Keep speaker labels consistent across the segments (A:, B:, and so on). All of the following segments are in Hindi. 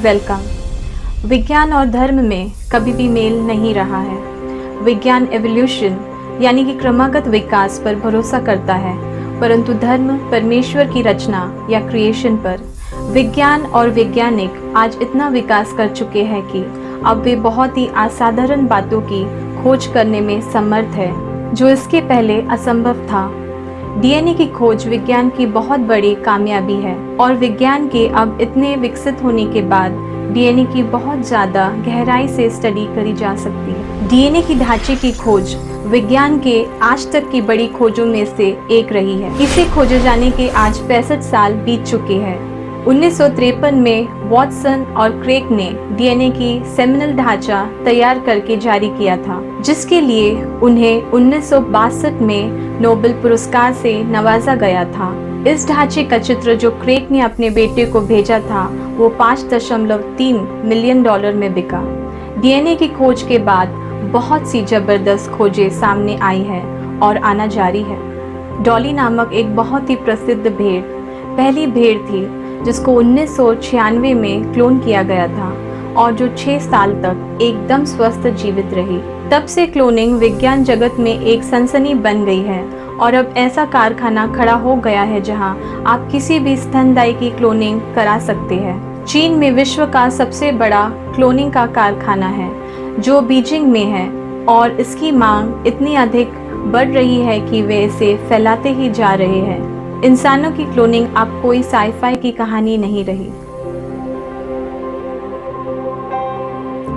A: वेलकम। विज्ञान और धर्म में कभी भी मेल नहीं रहा है। विज्ञान एवोल्यूशन यानी कि क्रमागत विकास पर भरोसा करता है, परंतु धर्म परमेश्वर की रचना या क्रिएशन पर। विज्ञान और वैज्ञानिक आज इतना विकास कर चुके हैं कि अब वे बहुत ही असाधारण बातों की खोज करने में समर्थ है, जो इसके पहले असंभव था। डीएनए की खोज विज्ञान की बहुत बड़ी कामयाबी है और विज्ञान के अब इतने विकसित होने के बाद डीएनए की बहुत ज़्यादा गहराई से स्टडी करी जा सकती है। डीएनए की ढांचे की खोज विज्ञान के आज तक की बड़ी खोजों में से एक रही है। इसे खोजे जाने के आज 65 साल बीत चुके हैं। 1953 में वॉटसन और क्रेक ने डीएनए की सेमिनल ढांचा तैयार करके जारी किया था, जिसके लिए उन्हें 1962 में नोबेल पुरस्कार से नवाजा गया था। इस ढांचे का चित्र जो क्रेक ने अपने बेटे को भेजा था, वो $5.3 मिलियन में बिका। डीएनए की खोज के बाद बहुत सी जबरदस्त खोजें सामने आई है और आना जारी है। डॉली नामक एक बहुत ही प्रसिद्ध भेड़ पहली भेड़ थी जिसको 1996 में क्लोन किया गया था और जो 6 साल तक एकदम स्वस्थ जीवित रही। तब से क्लोनिंग विज्ञान जगत में एक सनसनी बन गई है और अब ऐसा कारखाना खड़ा हो गया है जहां आप किसी भी स्तनदायी की क्लोनिंग करा सकते हैं। चीन में विश्व का सबसे बड़ा क्लोनिंग का कारखाना है जो बीजिंग में है और इसकी मांग इतनी अधिक बढ़ रही है कि वे इसे फैलाते ही जा रहे हैं। इंसानों की क्लोनिंग अब कोई साइफाई की कहानी नहीं रही।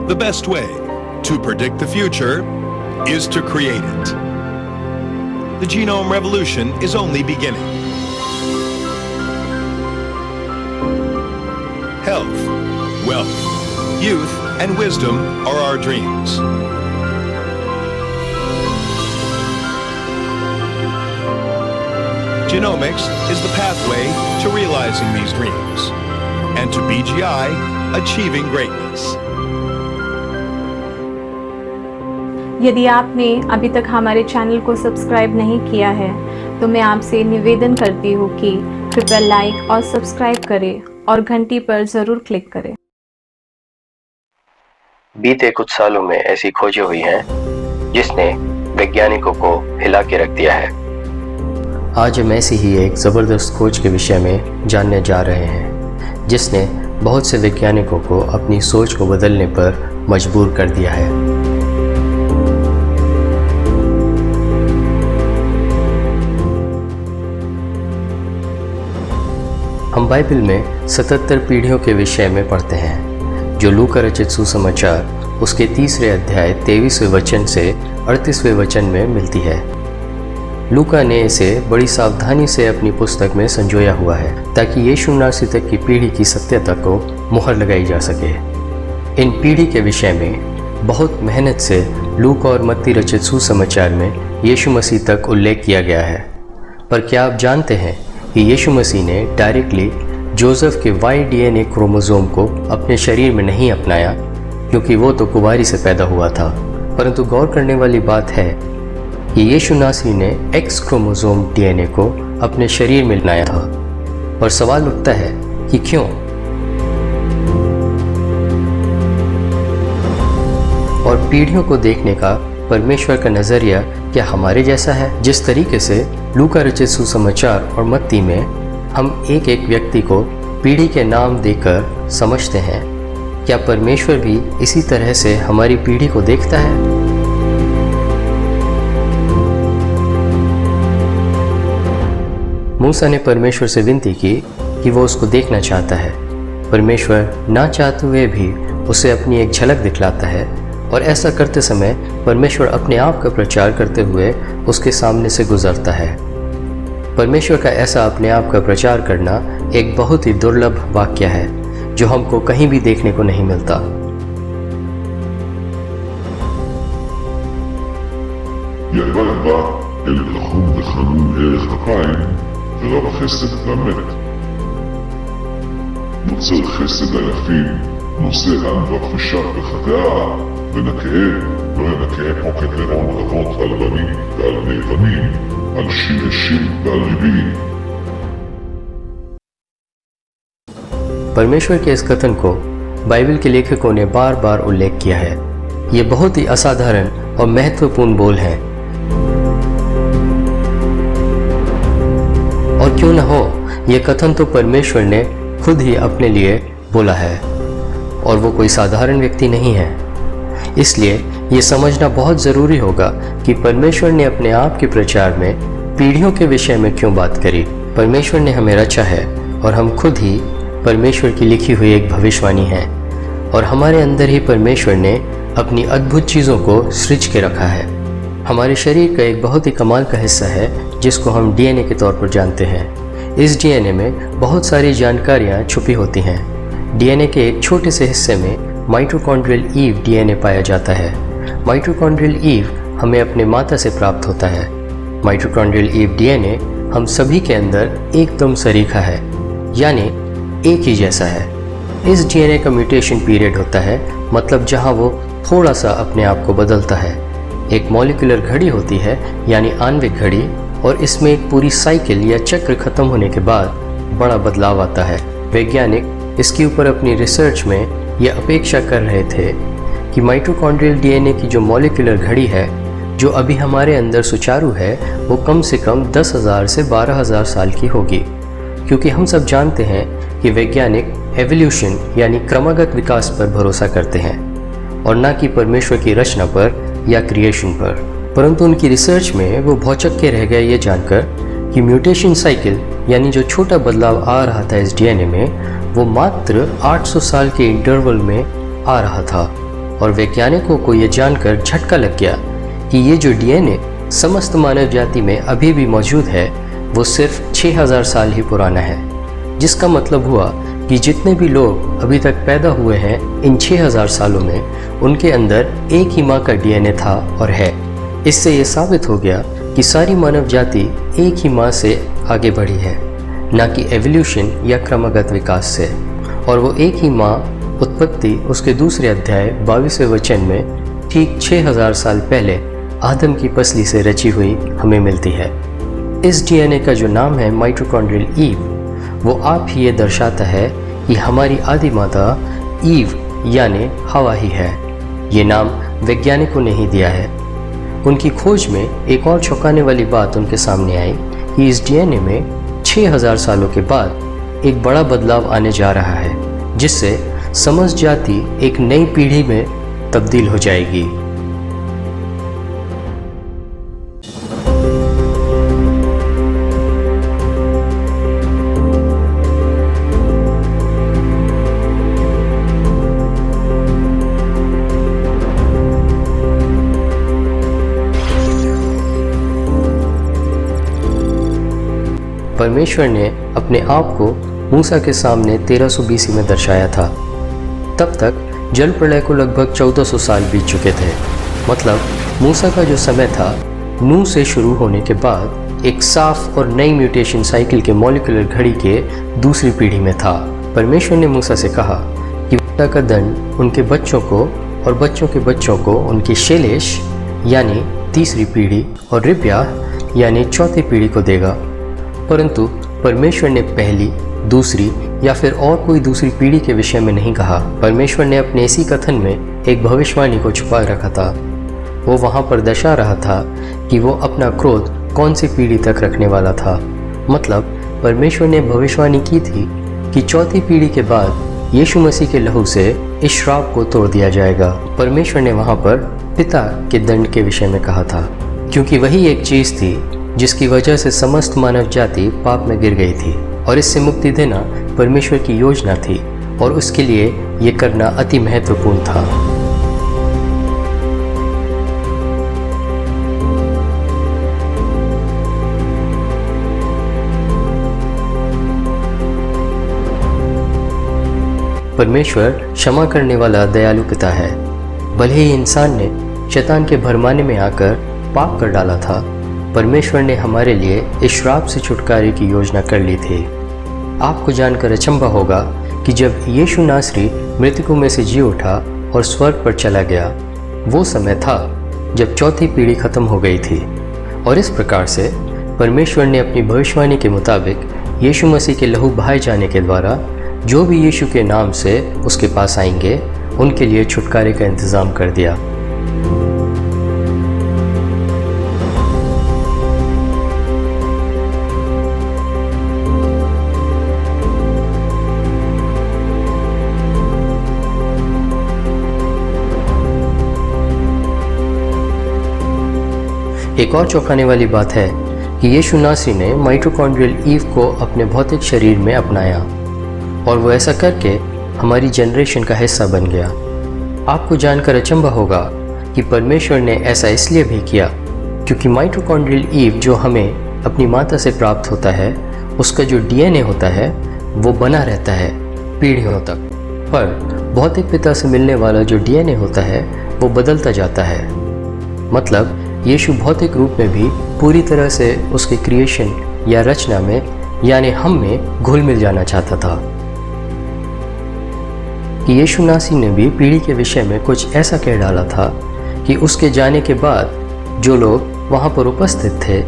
B: The best way to predict the future is to create it. The genome revolution is only beginning. Health, wealth, youth, and wisdom are our dreams. Genomics is the pathway to realizing these dreams, and to BGI, achieving greatness.
A: यदि आपने अभी तक हमारे चैनल को सब्सक्राइब नहीं किया है तो मैं आपसे निवेदन करती हूँ कि कृपया लाइक और सब्सक्राइब करें और घंटी पर ज़रूर क्लिक करें।
C: बीते कुछ सालों में ऐसी खोजें हुई हैं जिसने वैज्ञानिकों को हिला के रख दिया है। आज हम ऐसी ही एक ज़बरदस्त खोज के विषय में जानने जा रहे हैं जिसने बहुत से वैज्ञानिकों को अपनी सोच को बदलने पर मजबूर कर दिया है। हम बाइबल में 77 पीढ़ियों के विषय में पढ़ते हैं, जो लूका रचित सुसमाचार उसके 3 अध्याय 23वें वचन से 38वें वचन में मिलती है। लूका ने इसे बड़ी सावधानी से अपनी पुस्तक में संजोया हुआ है ताकि यीशु नासरी तक की पीढ़ी की सत्यता को मुहर लगाई जा सके। इन पीढ़ी के विषय में बहुत मेहनत से लूका और मत्ती रचित सुसमाचार में यीशु मसीह तक उल्लेख किया गया है। पर क्या आप जानते हैं कि यीशु मसीह ने डायरेक्टली जोसेफ के वाई डीएनए क्रोमोसोम को अपने शरीर में नहीं अपनाया, क्योंकि वो तो कुंवारी से पैदा हुआ था। परंतु गौर करने वाली बात है कि यीशु नासरी ने एक्स क्रोमोसोम डीएनए को अपने शरीर में लाया था। और सवाल उठता है कि क्यों? और पीढ़ियों को देखने का परमेश्वर का नज़रिया क्या हमारे जैसा है? जिस तरीके से लूका रचित सुसमाचार और मत्ती में हम एक एक व्यक्ति को पीढ़ी के नाम देकर समझते हैं, क्या परमेश्वर भी इसी तरह से हमारी पीढ़ी को देखता है? मूसा ने परमेश्वर से विनती की कि वो उसको देखना चाहता है। परमेश्वर ना चाहते हुए भी उसे अपनी एक झलक दिखलाता है और ऐसा करते समय परमेश्वर अपने आप का प्रचार करते हुए उसके सामने से गुजरता है। परमेश्वर का ऐसा अपने आप का प्रचार करना एक बहुत ही दुर्लभ वाक्य है जो हमको कहीं भी देखने को नहीं मिलता।
D: ולא בחסד באמת. נוצר חסד אלפים, נושא אהבה וחשק וחטאה, ונקהה, לא ינקהה כמו כתרון רבות על בנים ועל בנים, על שיר ועל ריבים.
C: परमेश्वर के इस कथन को बाइबल के लेखकों ने बार बार उल्लेख किया है। ये बहुत ही असाधारण और महत्वपूर्ण बोल हैं। और क्यों न हो, ये कथन तो परमेश्वर ने खुद ही अपने लिए बोला है और वो कोई साधारण व्यक्ति नहीं है। इसलिए ये समझना बहुत ज़रूरी होगा कि परमेश्वर ने अपने आप के प्रचार में पीढ़ियों के विषय में क्यों बात करी। परमेश्वर ने हमें रचा है और हम खुद ही परमेश्वर की लिखी हुई एक भविष्यवाणी है और हमारे अंदर ही परमेश्वर ने अपनी अद्भुत चीज़ों को सृज के रखा है। हमारे शरीर का एक बहुत ही कमाल का हिस्सा है जिसको हम डीएनए के तौर पर जानते हैं। इस डीएनए में बहुत सारी जानकारियाँ छुपी होती हैं। डीएनए के एक छोटे से हिस्से में माइटोकॉन्ड्रियल ईव डीएनए पाया जाता है। माइटोकॉन्ड्रियल ईव हमें अपने माता से प्राप्त होता है। माइटोकॉन्ड्रियल ईव डीएनए हम सभी के अंदर एकदम सरीखा है, यानी एक ही जैसा है। इस डीएनए का म्यूटेशन पीरियड होता है, मतलब जहां वो थोड़ा सा अपने आप को बदलता है। एक मॉलिक्यूलर घड़ी होती है, यानी आणविक घड़ी, और इसमें एक पूरी साइकिल या चक्र खत्म होने के बाद बड़ा बदलाव आता है। वैज्ञानिक इसके ऊपर अपनी रिसर्च में यह अपेक्षा कर रहे थे कि माइटोकॉन्ड्रियल डीएनए की जो मॉलिक्यूलर घड़ी है, जो अभी हमारे अंदर सुचारू है, वो कम से कम 10,000 से 12,000 साल की होगी। क्योंकि हम सब जानते हैं कि वैज्ञानिक एवोल्यूशन यानी क्रमागत विकास पर भरोसा करते हैं और ना कि परमेश्वर की रचना पर या क्रिएशन पर। परंतु उनकी रिसर्च में वो भौचक के रह गए ये जानकर कि म्यूटेशन साइकिल यानी जो छोटा बदलाव आ रहा था इस डीएनए में, वो मात्र 800 साल के इंटरवल में आ रहा था। और वैज्ञानिकों को ये जानकर झटका लग गया कि ये जो डीएनए समस्त मानव जाति में अभी भी मौजूद है, वो सिर्फ 6000 साल ही पुराना है। जिसका मतलब हुआ कि जितने भी लोग अभी तक पैदा हुए हैं इन 6000 सालों में, उनके अंदर एक ही माँ का डीएनए था और है। इससे ये साबित हो गया कि सारी मानव जाति एक ही माँ से आगे बढ़ी है, ना कि एवोल्यूशन या क्रमागत विकास से। और वो एक ही माँ उत्पत्ति उसके दूसरे अध्याय 22वें वचन में ठीक 6000 साल पहले आदम की पसली से रची हुई हमें मिलती है। इस डीएनए का जो नाम है माइटोकॉन्ड्रियल ईव, वो आप ही ये दर्शाता है कि हमारी आदि माता ईव यानी हवा ही है। ये नाम वैज्ञानिकों ने ही दिया है। उनकी खोज में एक और चौंकाने वाली बात उनके सामने आई कि इस डीएनए में 6000 सालों के बाद एक बड़ा बदलाव आने जा रहा है, जिससे समस्त जाति एक नई पीढ़ी में तब्दील हो जाएगी। परमेश्वर ने अपने आप को मूसा के सामने 1300 BC में दर्शाया था। तब तक जल प्रलय को लगभग 1400 साल बीत चुके थे। मतलब मूसा का जो समय था, नूह से शुरू होने के बाद एक साफ और नई म्यूटेशन साइकिल के मॉलिक्यूलर घड़ी के दूसरी पीढ़ी में था। परमेश्वर ने मूसा से कहा कि पिता का दंड उनके बच्चों को और बच्चों के बच्चों को उनकी शेलेश यानी तीसरी पीढ़ी और रिब्या यानी चौथी पीढ़ी को देगा। परंतु परमेश्वर ने पहली, दूसरी या फिर और कोई दूसरी पीढ़ी के विषय में नहीं कहा। परमेश्वर ने अपने इसी कथन में एक भविष्यवाणी को छुपा रखा था। वो वहाँ पर दर्शा रहा था कि वो अपना क्रोध कौन सी पीढ़ी तक रखने वाला था। मतलब परमेश्वर ने भविष्यवाणी की थी कि चौथी पीढ़ी के बाद यीशु मसीह के लहू से इस श्राप को तोड़ दिया जाएगा। परमेश्वर ने वहाँ पर पिता के दंड के विषय में कहा था, क्योंकि वही एक चीज़ थी जिसकी वजह से समस्त मानव जाति पाप में गिर गई थी और इससे मुक्ति देना परमेश्वर की योजना थी और उसके लिए ये करना अति महत्वपूर्ण था। परमेश्वर क्षमा करने वाला दयालु पिता है। भले ही इंसान ने शैतान के भरमाने में आकर पाप कर डाला था, परमेश्वर ने हमारे लिए इस श्राप से छुटकारे की योजना कर ली थी। आपको जानकर अचंभा होगा कि जब यीशु नासरी मृतकों में से जी उठा और स्वर्ग पर चला गया, वो समय था जब चौथी पीढ़ी खत्म हो गई थी। और इस प्रकार से परमेश्वर ने अपनी भविष्यवाणी के मुताबिक यीशु मसीह के लहू बहाए जाने के द्वारा जो भी यीशु के नाम से उसके पास आएंगे उनके लिए छुटकारे का इंतज़ाम कर दिया। एक और चौंकाने वाली बात है कि यीशु नासरी ने माइटोकॉन्ड्रियल ईव को अपने भौतिक शरीर में अपनाया और वो ऐसा करके हमारी जनरेशन का हिस्सा बन गया। आपको जानकर अचंभा होगा कि परमेश्वर ने ऐसा इसलिए भी किया क्योंकि माइटोकॉन्ड्रियल ईव जो हमें अपनी माता से प्राप्त होता है, उसका जो डीएनए होता है वो बना रहता है पीढ़ियों तक, पर भौतिक पिता से मिलने वाला जो डीएनए होता है वो बदलता जाता है। मतलब यीशु भौतिक रूप में भी पूरी तरह से उसके क्रिएशन या रचना में यानी हम में घुल मिल जाना चाहता था। कि यीशु नासरी ने भी पीढ़ी के विषय में कुछ ऐसा कह डाला था कि उसके जाने के बाद जो लोग वहाँ पर उपस्थित थे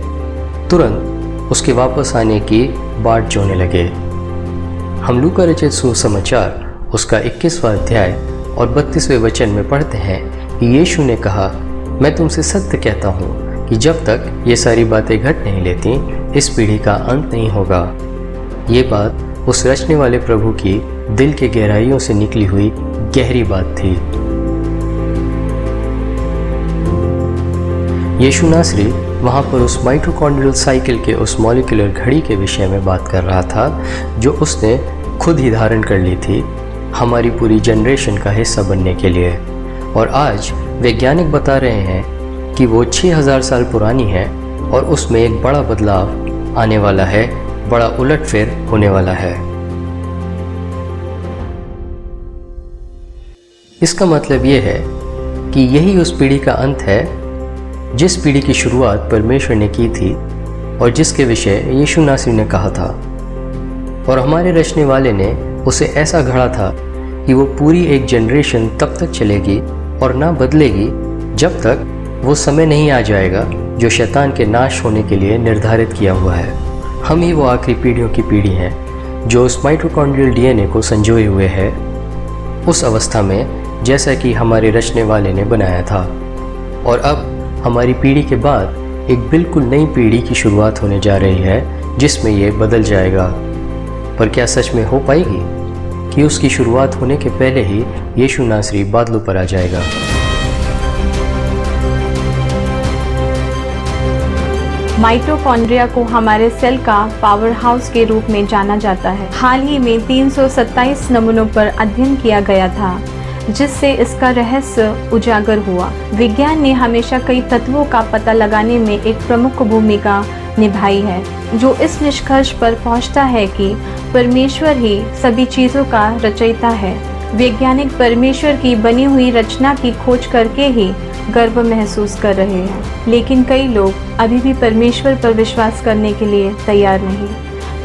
C: तुरंत उसके वापस आने की बाट जोने लगे। हम लूका रचित सुसमाचार उसका 21वां अध्याय और 32वें वचन में पढ़ते हैं कि यीशु ने कहा, मैं तुमसे सत्य कहता हूँ कि जब तक ये सारी बातें घट नहीं लेती इस पीढ़ी का अंत नहीं होगा। ये बात उस रचने वाले प्रभु की दिल के गहराइयों से निकली हुई गहरी बात थी। यीशु नासरी वहाँ पर उस माइटोकॉन्ड्रियल साइकिल के उस मॉलिक्यूलर घड़ी के विषय में बात कर रहा था जो उसने खुद ही धारण कर ली थी हमारी पूरी जनरेशन का हिस्सा बनने के लिए। और आज वैज्ञानिक बता रहे हैं कि वो 6000 साल पुरानी है और उसमें एक बड़ा बदलाव आने वाला है, बड़ा उलटफेर होने वाला है। इसका मतलब ये है कि यही उस पीढ़ी का अंत है जिस पीढ़ी की शुरुआत परमेश्वर ने की थी और जिसके विषय यीशु नासरी ने कहा था। और हमारे रचने वाले ने उसे ऐसा गढ़ा था कि वो पूरी एक जनरेशन तब तक चलेगी और ना बदलेगी जब तक वो समय नहीं आ जाएगा जो शैतान के नाश होने के लिए निर्धारित किया हुआ है। हम ही वो आखिरी पीढ़ियों की पीढ़ी हैं जो उस माइटोकॉन्ड्रियल डीएनए को संजोए हुए है उस अवस्था में जैसा कि हमारे रचने वाले ने बनाया था। और अब हमारी पीढ़ी के बाद एक बिल्कुल नई पीढ़ी की शुरुआत होने जा रही है जिसमें ये बदल जाएगा। पर क्या सच में हो पाएगी कि उसकी शुरुआत होने के पहले ही यीशु नासरी बादलों पर आ जाएगा?
A: माइटोकॉन्ड्रिया को हमारे सेल का पावर हाउस के रूप में जाना जाता है। हाल ही में 327 नमूनों पर अध्ययन किया गया था जिससे इसका रहस्य उजागर हुआ। विज्ञान ने हमेशा कई तत्वों का पता लगाने में एक प्रमुख भूमिका निभाई है जो इस निष्कर्ष पर पहुंचता है कि परमेश्वर ही सभी चीज़ों का रचयिता है। वैज्ञानिक परमेश्वर की बनी हुई रचना की खोज करके ही गर्व महसूस कर रहे हैं, लेकिन कई लोग अभी भी परमेश्वर पर विश्वास करने के लिए तैयार नहीं।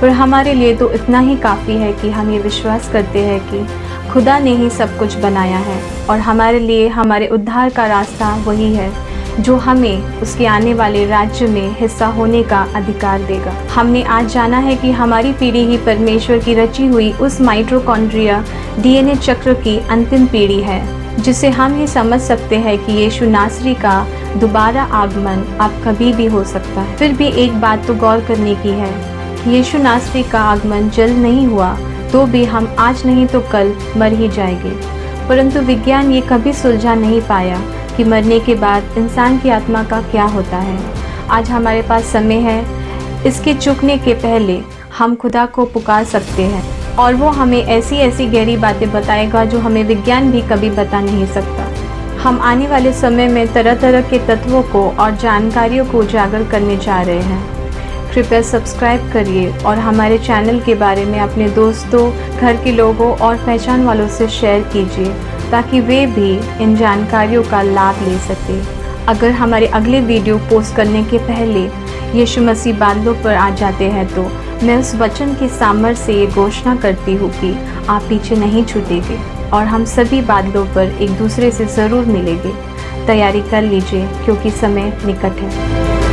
A: पर हमारे लिए तो इतना ही काफ़ी है कि हम ये विश्वास करते हैं कि खुदा ने ही सब कुछ बनाया है और हमारे लिए हमारे उद्धार का रास्ता वही है जो हमें उसके आने वाले राज्य में हिस्सा होने का अधिकार देगा। हमने आज जाना है कि हमारी पीढ़ी ही परमेश्वर की रची हुई उस माइटोकॉन्ड्रिया डीएनए चक्र की अंतिम पीढ़ी है जिसे हम ही समझ सकते हैं कि यीशु नासरी का दोबारा आगमन अब कभी भी हो सकता है। फिर भी एक बात तो गौर करने की है कि यीशु नासरी का आगमन जल्द नहीं हुआ तो भी हम आज नहीं तो कल मर ही जाएंगे। परंतु विज्ञान ये कभी सुलझा नहीं पाया कि मरने के बाद इंसान की आत्मा का क्या होता है। आज हमारे पास समय है, इसके चुकने के पहले हम खुदा को पुकार सकते हैं और वो हमें ऐसी ऐसी गहरी बातें बताएगा जो हमें विज्ञान भी कभी बता नहीं सकता। हम आने वाले समय में तरह तरह के तत्वों को और जानकारियों को उजागर करने जा रहे हैं। कृपया सब्सक्राइब करिए और हमारे चैनल के बारे में अपने दोस्तों, घर के लोगों और पहचान वालों से शेयर कीजिए ताकि वे भी इन जानकारियों का लाभ ले सकें। अगर हमारे अगले वीडियो पोस्ट करने के पहले यीशु मसीह बादलों पर आ जाते हैं तो मैं उस वचन के सामर्थ्य से ये घोषणा करती हूँ कि आप पीछे नहीं छूटेंगे और हम सभी बादलों पर एक दूसरे से ज़रूर मिलेंगे। तैयारी कर लीजिए क्योंकि समय निकट है।